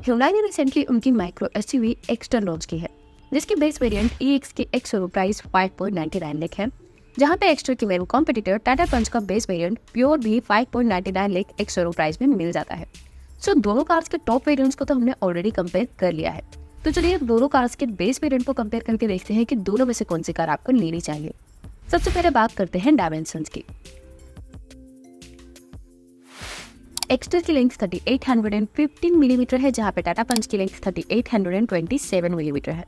Hyundai ने recently उनकी micro SUV Exter launch की है, जिसकी बेस वेरिएंट EX की एक्स प्राइस 5.99 लाख है, जहां पे एक्स्टर की मेन कॉम्पिटिटर टाटा पंच का बेस वेरिएंट प्योर भी 5.99 लाख एक्स प्राइस में मिल जाता है। सो दोनों कार्स के टॉप वेरिएंट्स को तो हमने ऑलरेडी कंपेयर कर लिया है, तो चलिए दोनों कार्स के बेस वेरिएंट को कंपेयर करके देखते हैं कि दोनों में से कौन सी कार आपको लेनी चाहिए। सबसे पहले बात करते हैं डायमेंशंस की। एक्स्टर की लेंथ 3815 मिलीमीटर है, जहां पे टाटा पंच की लेंथ 3827 मिलीमीटर है।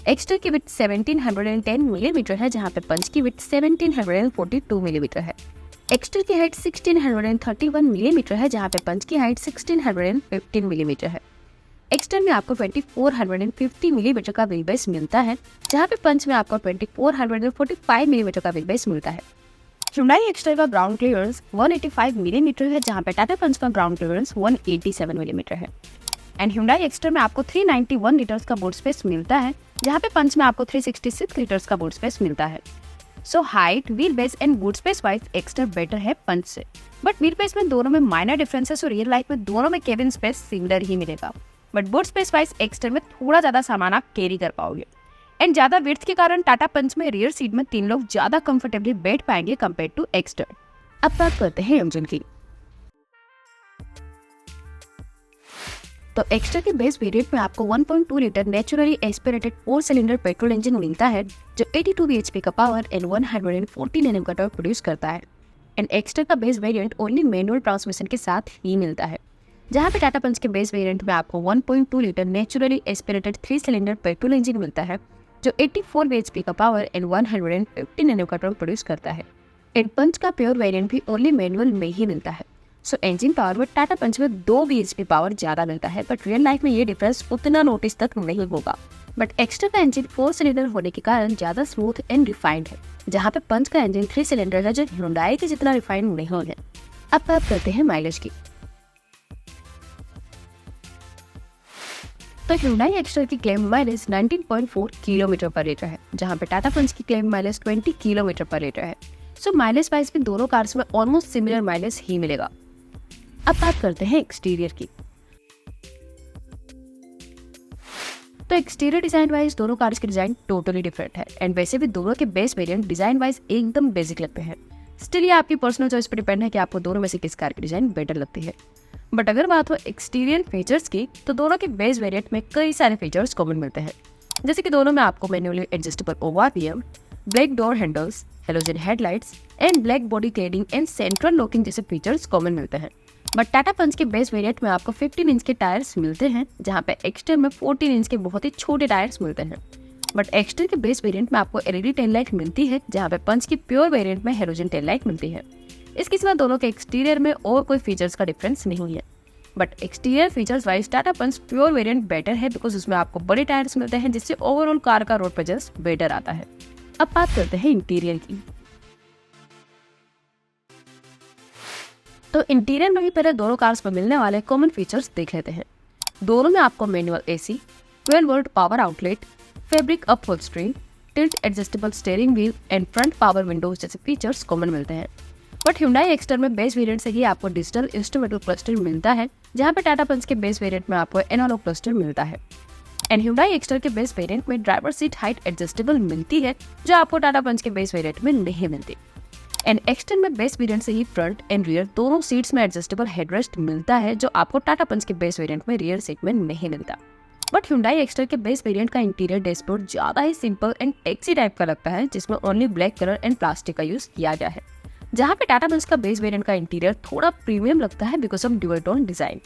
एक्स्टर की विड्थ 1710 मिलीमीटर है, जहां पे पंच की विड्थ 1742 मिलीमीटर है। एक्स्टर की हाइट 1631 मिलीमीटर है, जहां पे पंच की हाइट 1615 मिलीमीटर है। एक्स्टर में आपको 2450 मिलीमीटर का व्हील बेस मिलता है, जहां पे पंच में आपको 2445 मिलीमीटर का व्हील बेस मिलता है। Hyundai एक्स्टर का ग्राउंड क्लियरेंस 185 मिलीमीटर है, जहां पे टाटा पंच का ग्राउंड क्लियरेंस 187 मिलीमीटर है। एंड Hyundai एक्स्टर में आपको 391 लीटर्स का बूट स्पेस मिलता है, जहां पे पंच में आपको 366 लीटर्स का बूट स्पेस मिलता है। So height, wheel base and boot space wise Exter better है पंच से, बट व्हील बेस में दोनों में माइनर डिफरेंसेस और रियल लाइफ में दोनों में केबिन स्पेस सिमिलर ही मिलेगा, but boot space wise Exter में थोड़ा ज्यादा सामान आप कैरी कर पाओगे। एंड ज्यादा विड्थ के कारण टाटा पंच में रियर सीट में 3 लोग ज्यादा कंफर्टेबली बैठ पाएंगे कंपेयर टू एक्स्टर। अब बात करते हैं इंजन की। तो एक्स्टर के बेस वेरिएंट में आपको 1.2 litre naturally aspirated 4 cylinder petrol engine मिलता है, जो 82 bhp का पावर एंड 114 Nm का टॉर्क प्रोड्यूस करता है। एंड एक्स्टर का base variant only manual transmission के साथ ही मिलता है, जहां पे टाटा पंच के बेस वेरिएंट में आपको 1.2 litre naturally aspirated 3 cylinder petrol engine मिलता है, जो 84 bhp का पावर एंड 115 Nm का टॉर्क प्रोड्यूस करता है। एंड पंच का प्योर वेरिएंट भी ओनली मैनुअल में ही मिलता है। सो इंजन पावर में टाटा पंच में 2 bhp पावर ज्यादा मिलता है, बट रियल लाइफ में ये डिफरेंस उतना नोटिस तक नहीं होगा। बट एक्स्टर का इंजन 4 सिलेंडर होने के कारण ज्यादा स्मूथ एंड रिफाइंड है, जहाँ पे पंच का इंजन 3 सिलेंडर है, जो Hyundai के जितना रिफाइंड नहीं है। अब बात करते हैं माइलेज की। तो Hyundai एक्स्टर की क्लेम माइलेज 19.4 किलोमीटर पर लीटर है, जहां पे टाटा पंच की क्लेम माइलेज 20 किलोमीटर पर लीटर है। सो माइलेज वाइज भी दोनों कार्स में ऑलमोस्ट सिमिलर माइलेज ही मिलेगा। अब बात करते हैं एक्सटीरियर की। तो एक्सटीरियर डिजाइन वाइज दोनों कार्स के डिजाइन टोटली डिफरेंट है, एंड वैसे भी दोनों के बेस वेरिएंट डिजाइन वाइज एकदम बेसिक लगते हैं। स्टिल ये आपकी पर्सनल चॉइस पर डिपेंड है कि आपको दोनों में से किस कार की डिजाइन बेटर लगती है। बट अगर बात हो एक्सटीरियर फीचर्स की, तो दोनों के बेस वेरिएंट में कई सारे फीचर्स कॉमन मिलते हैं, जैसे कि दोनों में आपको manually adjustable ORVM, black door handles, halogen headlights and black body cladding and central locking जैसे फीचर्स कॉमन मिलते हैं। बट टाटा पंच के बेस वेरिएंट में आपको 15 इंच के टायर्स मिलते हैं, जहां पे एक्स्टर में 14 इंच के बहुत ही छोटे टायर्स मिलते हैं। बट एक्स्टर के बेस वेरिएंट में आपको LED टेल लाइट मिलती है, जहां पे पंच की प्योर वेरिएंट में हेलोजन टेल लाइट मिलती है। इसके सिवा दोनों के एक्सटीरियर में और कोई फीचर्स का डिफरेंस नहीं है। But exterior features wise Tata Punch pure variant better है, बिकॉज उसमें आपको बड़े टायर्स मिलते हैं, जिससे ओवरऑल कार का रोड प्रेजेंस बेटर आता है। अब बात करते हैं इंटीरियर की। तो इंटीरियर में भी पहले दोनों कार्स में मिलने वाले कॉमन फीचर्स देख लेते हैं। दोनों में आपको manual AC, 12 volt power outlet, fabric upholstery, tilt adjustable steering wheel and front power Windows जैसे फीचर्स कॉमन मिलते हैं। बट Hyundai एक्स्टर में बेस वेरिएंट से ही आपको डिजिटल इंस्ट्रूमेंटल क्लस्टर मिलता है, जहां पे टाटा पंच के बेस वेरिएंट में आपको एनालॉग क्लस्टर मिलता है। एंड Hyundai एक्स्टर के बेस वेरिएंट में ड्राइवर सीट हाइट एडजस्टेबल मिलती है, जो आपको टाटा पंच के बेस वेरिएंट में नहीं मिलती। एंड एक्स्टर में बेस वेरिएंट से ही फ्रंट एंड रियर दोनों सीट्स में एडजस्टेबल हेडरेस्ट मिलता है, जो आपको टाटा पंच के बेस वेरिएंट में रियर सीट में नहीं मिलता। बट Hyundai एक्स्टर के बेस वेरिएंट का इंटीरियर डैशबोर्ड ज्यादा ही सिंपल एंड टैक्सी टाइप का लगता है, जिसमें only black colour and plastic का यूज किया गया है, जहां पे टाटा पंच का बेस वेरिएंट का इंटीरियर थोड़ा प्रीमियम लगता है because of dual tone design.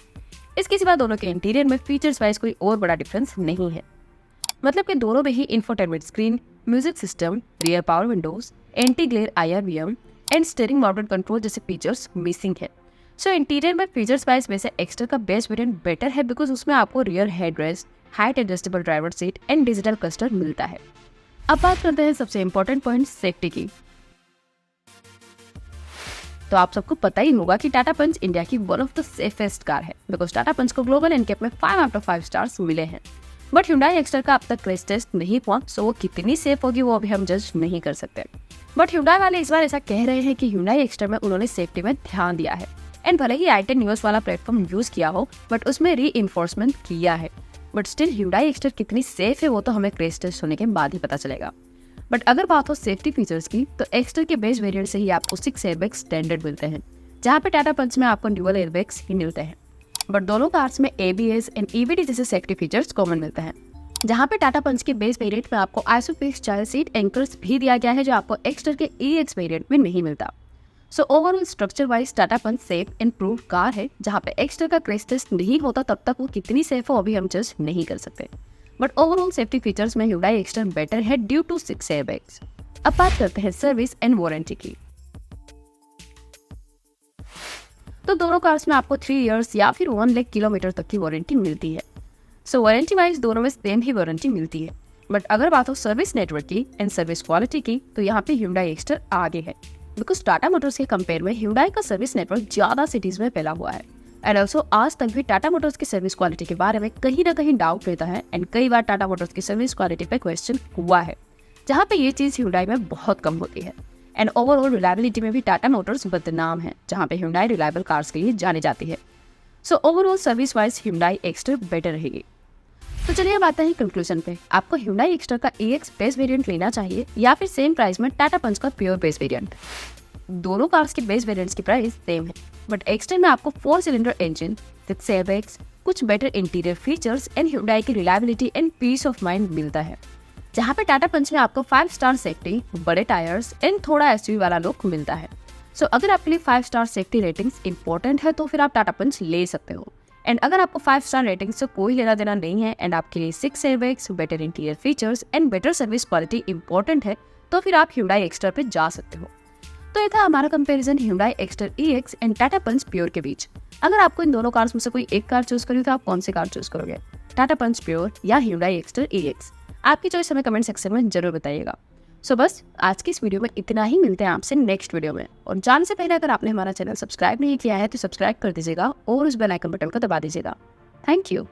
इसके सिवा दोनों के इंटीरियर में फीचर्स वाइज कोई और बड़ा डिफरेंस नहीं है, मतलब कि दोनों में ही infotainment screen, music system, rear power windows, anti glare IRVM and steering mounted control जैसे फीचर्स मिसिंग है। सो इंटीरियर में फीचर्स वाइज वैसे एक्स्टर का बेस वेरिएंट बेटर है, बिकॉज उसमें आपको rear headrest, height adjustable driver seat and digital cluster मिलता है। अब बात करते हैं सबसे इंपॉर्टेंट पॉइंट सेफ्टी की। तो आप सबको पता ही होगा कि टाटा पंच इंडिया की one of the safest car है, बिकॉज टाटा पंच को ग्लोबल एनकेप में 5 आउट ऑफ 5 स्टार्स मिले हैं। बट Hyundai एक्स्टर का अब तक क्रैश टेस्ट नहीं हुआ, सो वो कितनी सेफ होगी वो अभी हम जज नहीं कर सकते। बट Hyundai वाले इस बार ऐसा कह रहे हैं कि Hyundai एक्स्टर में उन्होंने सेफ्टी में ध्यान दिया है, एंड भले ही i10 न्यूज़ वाला प्लेटफॉर्म यूज किया हो बट उसमें री इन्फोर्समेंट किया है, बट स्टिल Hyundai Exter कितनी सेफ है वो तो हमें क्रैश टेस्ट होने के बाद ही पता चलेगा। बट अगर बात हो सेफ्टी फीचर्स की तो एक्स्टर के बेस वेरिएंट से ही आपको 6 एयरबैग्स स्टैंडर्ड मिलते हैं, जहाँ पे टाटा पंच में आपको ड्यूअल एयरबैग्स ही मिलते हैं। बट दोनों कार्स में ABS एंड EBD जैसे सेफ्टी फीचर्स कॉमन मिलते हैं, जहाँ पे टाटा पंच के बेस वेरिएंट में आपको आइसोफिक्स चाइल्ड सीट एंकर्स भी दिया गया है, जो आपको एक्स्टर के EX वेरिएंट में नहीं मिलता। So overall structure wise Tata Punch safe and prove car है, जहाँ पे एक्स्टर का क्रैश टेस्ट नहीं होता तब तक वो कितनी सेफ हो अभी हम जज नहीं कर सकते। बट ओवरऑल सेफ्टी फीचर्स में Hyundai Exter बेटर है ड्यू टू 6 एयरबैग्स। अब बात करते हैं सर्विस एंड वारंटी की। तो दोनों कार्स में आपको 3 इयर्स या फिर 1 लाख किलोमीटर तक की वारंटी मिलती है। सो वारंटी वाइज दोनों में सेम ही वारंटी मिलती है। बट अगर बात हो सर्विस नेटवर्क की एंड सर्विस क्वालिटी की तो यहाँ पे Hyundai Exter आगे है, बिकॉज टाटा मोटर्स के कंपेयर में Hyundai का सर्विस नेटवर्क ज्यादा सिटीज में फैला हुआ है। एंड ऑल्सो आज तक भी टाटा मोटर्स की सर्विस क्वालिटी के बारे में कहीं ना कहीं डाउट रहता है एंड कई बार टाटा मोटर्स की सर्विस क्वालिटी पे क्वेश्चन हुआ है, जहाँ पे ये चीज Hyundai में बहुत कम होती है। एंड ओवरऑल रिलायबिलिटी में भी टाटा मोटर्स बदनाम है, जहाँ पे Hyundai रिलायबल कार्स के लिए जानी जाती है। So overall service wise Hyundai Exter better रहेगी। तो चलिए अब आते हैं कंक्लूजन पे। आपको Hyundai Exter का EX बेस वेरिएंट लेना चाहिए या फिर सेम प्राइस में टाटा पंच का प्योर बेस वेरिएंट। दोनों कार्स के बेस वेरिएंट्स की प्राइस सेम है, बट Exter में आपको 4 सिलेंडर इंजन, 6 एयरबैग्स, कुछ better interior features and Hyundai की reliability and peace of mind मिलता है, जहाँ पे टाटा पंच में आपको 5 स्टार सेफ्टी, बड़े टायर्स एंड थोड़ा SUV वाला लुक मिलता है। सो अगर आपके लिए 5 स्टार सेफ्टी रेटिंग्स इंपॉर्टेंट है तो फिर आप टाटा पंच ले सकते हो। एंड अगर आपको 5 स्टार रेटिंग से कोई लेना देना नहीं है एंड आपके लिए 6 airbags, better interior features and better service quality important है तो फिर आप Hyundai Exter पे जा सकते हो। तो ये था हमारा comparison Hyundai Exter EX and Tata Punch pure के बीच। अगर आपको इन दोनों कार्स में से कोई एक कार चूज करी तो आप कौन सी कार चूज करोगे, टाटा पंच प्योर या Hyundai Exter EX? आपकी चॉइस हमें कमेंट सेक्शन में जरूर बताइएगा। सो बस आज की इस वीडियो में इतना ही, मिलते हैं आपसे नेक्स्ट वीडियो में। और जाने से पहले अगर आपने हमारा चैनल सब्सक्राइब नहीं किया है तो सब्सक्राइब कर दीजिएगा और उस बेल आइकन बटन को दबा दीजिएगा। Thank you.